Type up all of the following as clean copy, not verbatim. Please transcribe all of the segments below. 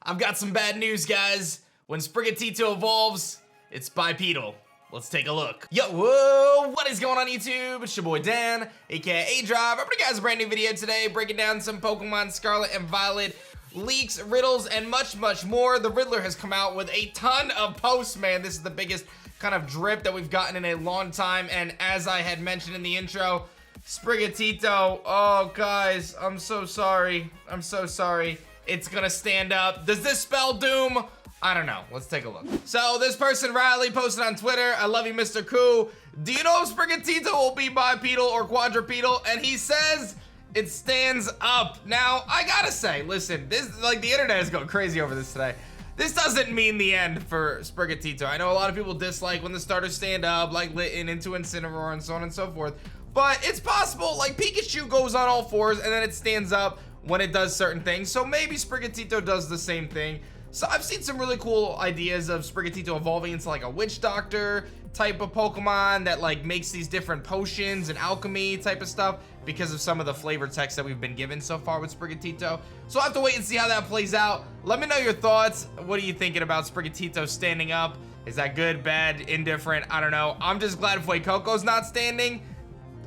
I've got some bad news, guys. When Sprigatito evolves, it's bipedal. Let's take a look. Yo, whoa, what is going on YouTube? It's your boy Dan, aka Drive. I'm bringing you guys a brand new video today, breaking down some Pokemon Scarlet and Violet leaks, riddles, and much, much more. The Riddler has come out with a ton of posts, man. This is the biggest kind of drip that we've gotten in a long time, and as I had mentioned in the intro, Sprigatito, oh guys, I'm so sorry. I'm so sorry. It's gonna stand up. Does this spell doom? I don't know. Let's take a look. So this person, Riley, posted on Twitter, I love you, Mr. Khu. Do you know if Sprigatito will be bipedal or quadrupedal? And he says it stands up. Now, I gotta say, listen, this, like, the internet is going crazy over this today. This doesn't mean the end for Sprigatito. I know a lot of people dislike when the starters stand up, like Litten into Incineroar and so on and so forth. But it's possible, like Pikachu goes on all fours and then it stands up when it does certain things. So maybe Sprigatito does the same thing. So I've seen some really cool ideas of Sprigatito evolving into like a witch doctor type of Pokemon that like makes these different potions and alchemy type of stuff because of some of the flavor text that we've been given so far with Sprigatito. So I'll have to wait and see how that plays out. Let me know your thoughts. What are you thinking about Sprigatito standing up? Is that good, bad, indifferent? I don't know. I'm just glad Fuecoco's not standing.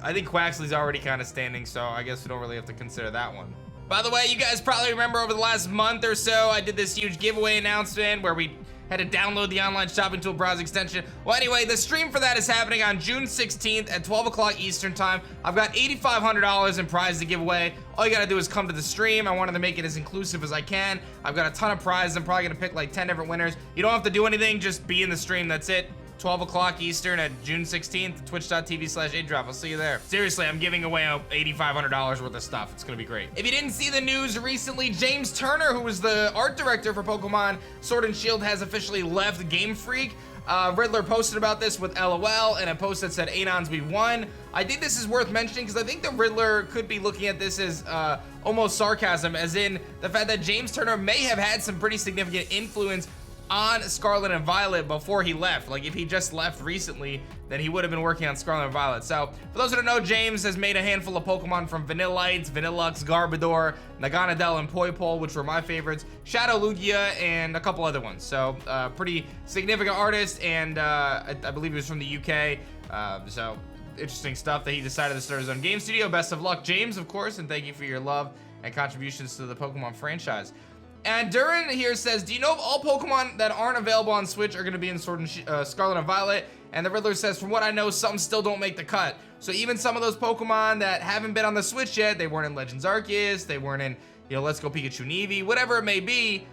I think Quaxly's already kind of standing, so I guess we don't really have to consider that one. By the way, you guys probably remember over the last month or so, I did this huge giveaway announcement where we had to download the online shopping tool browser extension. Well, anyway, the stream for that is happening on June 16th at 12 o'clock Eastern time. I've got $8,500 in prize to give away. All you gotta do is come to the stream. I wanted to make it as inclusive as I can. I've got a ton of prizes. I'm probably gonna pick like 10 different winners. You don't have to do anything, just be in the stream, that's it. 12 o'clock Eastern at June 16th, twitch.tv/ADrop. I'll see you there. Seriously, I'm giving away $8,500 worth of stuff. It's gonna be great. If you didn't see the news recently, James Turner, who was the art director for Pokemon Sword and Shield, has officially left Gamefreak. Riddler posted about this with LOL and a post that said Anons we won. I think this is worth mentioning because I think the Riddler could be looking at this as almost sarcasm, as in the fact that James Turner may have had some pretty significant influence on Scarlet and Violet before he left. Like if he just left recently, then he would have been working on Scarlet and Violet. So for those who don't know, James has made a handful of Pokemon from Vanillites, Vanillux, Garbodor, Naganadel, and Poipole, which were my favorites, Shadow Lugia, and a couple other ones. So pretty significant artist, and I believe he was from the UK. So interesting stuff that he decided to start his own game studio. Best of luck, James, of course, and thank you for your love and contributions to the Pokemon franchise. And Durin here says, do you know if all Pokemon that aren't available on Switch are going to be in Scarlet and Violet? And the Riddler says, from what I know, some still don't make the cut. So even some of those Pokemon that haven't been on the Switch yet, they weren't in Legends Arceus, they weren't in, Let's Go Pikachu and Eevee, whatever it may be,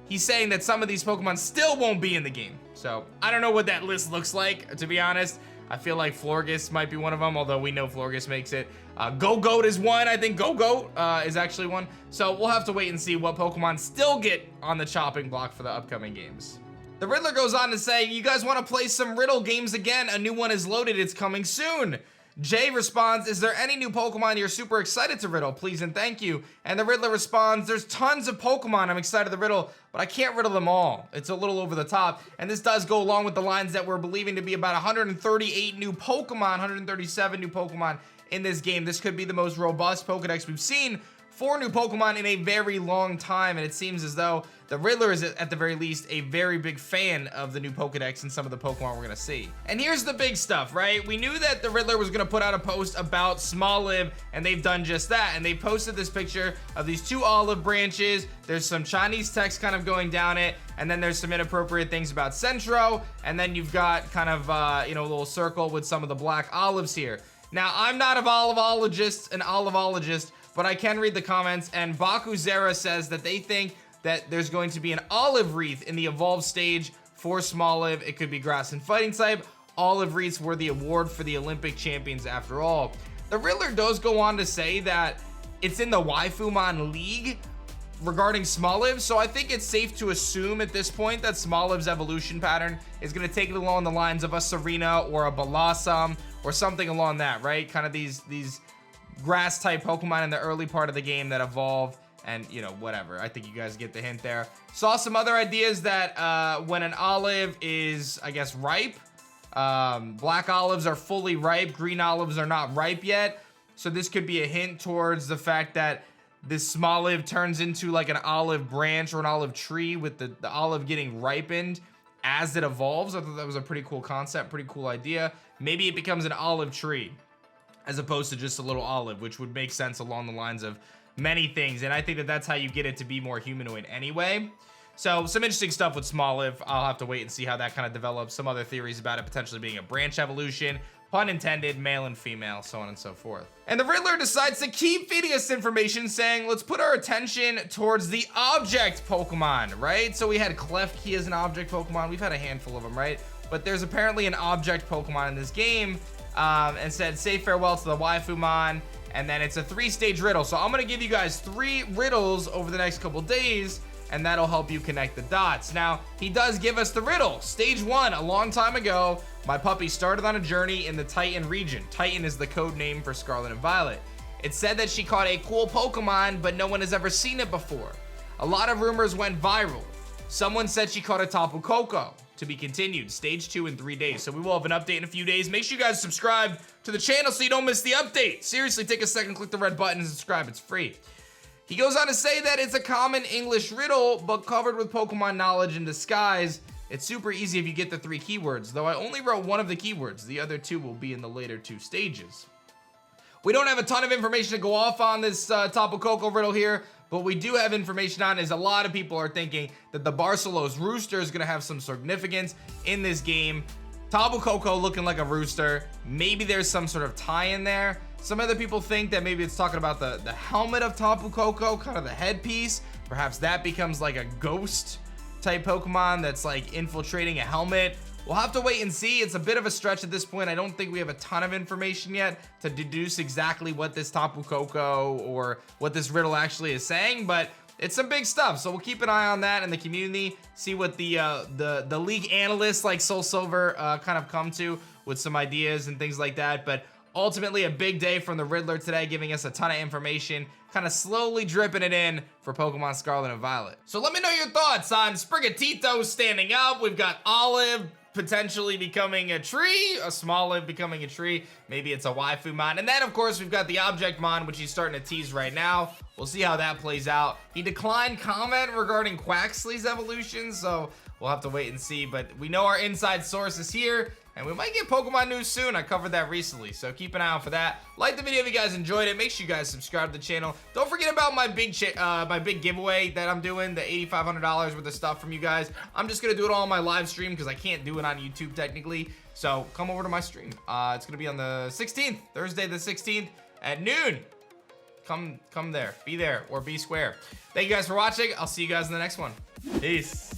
he's saying that some of these Pokemon still won't be in the game. So I don't know what that list looks like, to be honest. I feel like Florges might be one of them, although we know Florges makes it. Go-Goat is one. I think Go-Goat is actually one. So we'll have to wait and see what Pokemon still get on the chopping block for the upcoming games. The Riddler goes on to say, you guys want to play some Riddle games again? A new one is loaded. It's coming soon. Jay responds, is there any new Pokemon you're super excited to riddle? Please and thank you. And the Riddler responds, there's tons of Pokemon I'm excited to riddle, but I can't riddle them all. It's a little over the top. And this does go along with the lines that we're believing to be about 138 new Pokemon, 137 new Pokemon in this game. This could be the most robust Pokedex we've seen for new Pokemon in a very long time, and it seems as though the Riddler is, at the very least, a very big fan of the new Pokedex and some of the Pokemon we're gonna see. And here's the big stuff, right? We knew that the Riddler was gonna put out a post about Smolive, and they've done just that. And they posted this picture of these two olive branches. There's some Chinese text kind of going down it, and then there's some inappropriate things about Centro, and then you've got kind of, a little circle with some of the black olives here. Now, I'm not an olivologist, but I can read the comments, and Bakuzera says that they think that there's going to be an olive wreath in the evolved stage for Smolive. It could be grass and fighting type. Olive wreaths were the award for the Olympic champions after all. The Riddler does go on to say that it's in the Waifumon League regarding Smolive, so I think it's safe to assume at this point that Smolive's evolution pattern is going to take it along the lines of a Serena or a Blossom or something along that, right? Kind of these grass type Pokemon in the early part of the game that evolve, and whatever. I think you guys get the hint there. Saw some other ideas that when an olive is, I guess, ripe, black olives are fully ripe, green olives are not ripe yet. So this could be a hint towards the fact that this Smolive turns into like an olive branch or an olive tree with the olive getting ripened as it evolves. I thought that was a pretty cool concept, pretty cool idea. Maybe it becomes an olive tree as opposed to just a little olive, which would make sense along the lines of many things. And I think that that's how you get it to be more humanoid anyway. So some interesting stuff with Smolive. I'll have to wait and see how that kind of develops. Some other theories about it potentially being a branch evolution, pun intended, male and female, so on and so forth. And the Riddler decides to keep feeding us information saying, let's put our attention towards the object Pokemon, right? So we had Klefki as an object Pokemon. We've had a handful of them, right? But there's apparently an object Pokemon in this game, and said, say farewell to the Waifumon. And then it's a 3-stage riddle. So I'm gonna give you guys 3 riddles over the next couple days, and that'll help you connect the dots. Now, he does give us the riddle. Stage 1, a long time ago, my puppy started on a journey in the Titan region. Titan is the code name for Scarlet and Violet. It said that she caught a cool Pokemon, but no one has ever seen it before. A lot of rumors went viral. Someone said she caught a Tapu Koko. To be continued, stage 2 in 3 days. So we will have an update in a few days. Make sure you guys subscribe to the channel so you don't miss the update. Seriously, take a second, click the red button and subscribe. It's free. He goes on to say that it's a common English riddle, but covered with Pokemon knowledge in disguise. It's super easy if you get the 3 keywords, though I only wrote one of the keywords. The other 2 will be in the later 2 stages. We don't have a ton of information to go off on this Tapu Koko riddle here, but we do have information on is a lot of people are thinking that the Barcelos rooster is gonna have some significance in this game. Tapu Koko looking like a rooster. Maybe there's some sort of tie in there. Some other people think that maybe it's talking about the helmet of Tapu Koko, kind of the headpiece. Perhaps that becomes like a ghost type Pokemon that's like infiltrating a helmet. We'll have to wait and see. It's a bit of a stretch at this point. I don't think we have a ton of information yet to deduce exactly what this Tapu Koko or what this riddle actually is saying, but it's some big stuff. So we'll keep an eye on that in the community, see what the league analysts like Soul Silver kind of come to with some ideas and things like that. But ultimately a big day from the Riddler today, giving us a ton of information, kind of slowly dripping it in for Pokemon Scarlet and Violet. So let me know your thoughts on Sprigatito standing up. We've got Olive potentially becoming a tree, a Smolive becoming a tree, maybe it's a Waifumon, and then of course we've got the Objectmon, which he's starting to tease right now. We'll see how that plays out. He declined comment regarding Quaxly's evolution, so we'll have to wait and see, but we know our inside source is here, and we might get Pokemon news soon. I covered that recently, so keep an eye out for that. Like the video if you guys enjoyed it. Make sure you guys subscribe to the channel. Don't forget about my big giveaway that I'm doing, the $8,500 worth of stuff from you guys. I'm just gonna do it all on my live stream because I can't do it on YouTube technically. So come over to my stream. It's gonna be on the 16th, Thursday the 16th at noon. Come there, be there, or be square. Thank you guys for watching. I'll see you guys in the next one. Peace.